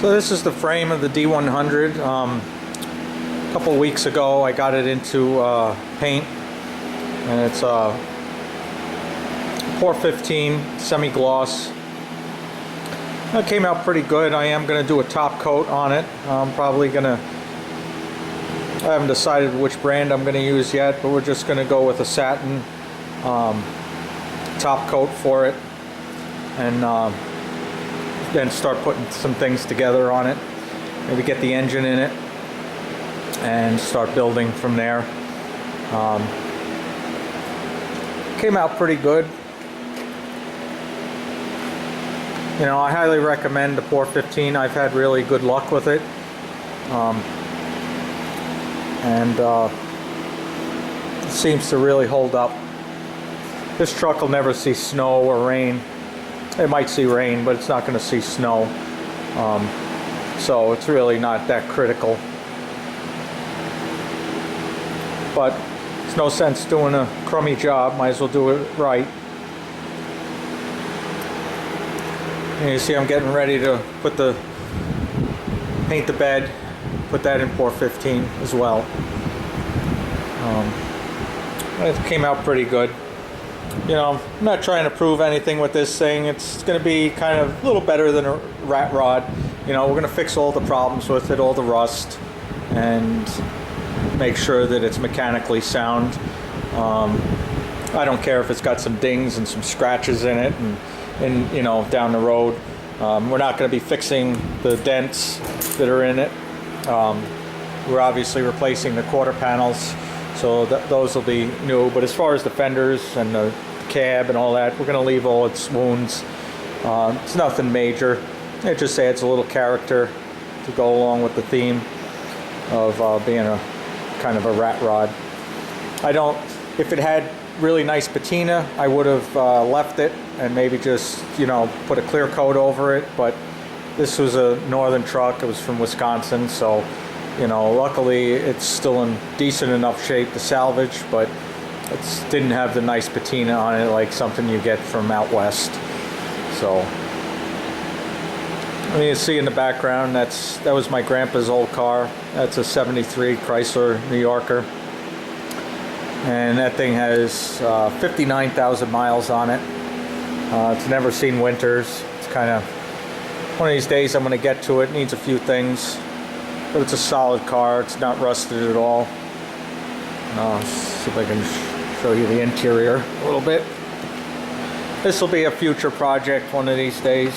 So this is the frame of the D100. A couple weeks ago I got it into paint, and it's a 415 semi-gloss. It came out pretty good. I am going to do a top coat on it. I'm probably going to, I haven't decided which brand I'm going to use yet, but we're just going to go with a satin top coat for it, and then start putting some things together on it. Maybe get the engine in it and start building from there. Came out pretty good. You know, I highly recommend the 415. I've had really good luck with it. It seems to really hold up. This truck will never see snow or rain. It might see rain, but it's not going to see snow. So it's really not that critical. But it's no sense doing a crummy job. Might as well do it right. And you see I'm getting ready to paint the bed, put that in 415 as well. It came out pretty good. You know, I'm not trying to prove anything with this thing. It's going to be kind of a little better than a rat rod. You know, we're going to fix all the problems with it, all the rust, and make sure that it's mechanically sound. I don't care if it's got some dings and some scratches in it, and you know, down the road. We're not going to be fixing the dents that are in it. We're obviously replacing the quarter panels, so those will be new. But as far as the fenders and the cab and all that, we're going to leave all its wounds. It's nothing major. It just adds a little character to go along with the theme of being a kind of a rat rod. If it had really nice patina, I would have left it and maybe just, you know, put a clear coat over it. But this was a northern truck. It was from Wisconsin, so, you know, luckily it's still in decent enough shape to salvage, but it didn't have the nice patina on it like something you get from out west. So, I mean, you see in the background, that was my grandpa's old car. That's a 73 Chrysler New Yorker. And that thing has 59,000 miles on it. It's never seen winters. It's kind of, one of these days I'm going to get to it. It needs a few things, but it's a solid car. It's not rusted at all. Let's see if I can show you the interior a little bit. This will be a future project one of these days.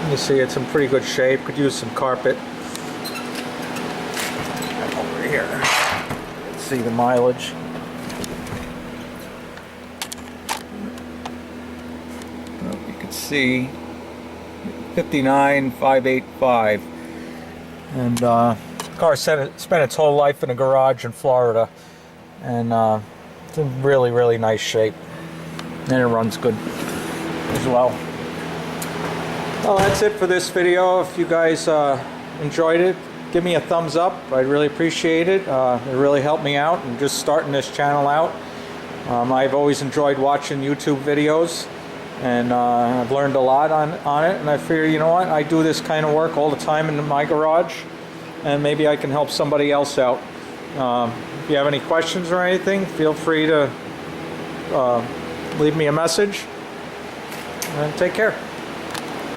You see it's in pretty good shape. Could use some carpet. Over here. Let's see the mileage. You can see 59,585. And the car spent its whole life in a garage in Florida. And it's in really, really nice shape. And it runs good as well. Well, that's it for this video. If you guys enjoyed it, give me a thumbs up. I'd really appreciate it. It really helped me out and just starting this channel out. I've always enjoyed watching YouTube videos, and I've learned a lot on it, and I figure, you know what, I do this kind of work all the time in my garage, and maybe I can help somebody else out. If you have any questions or anything, feel free to leave me a message, and take care.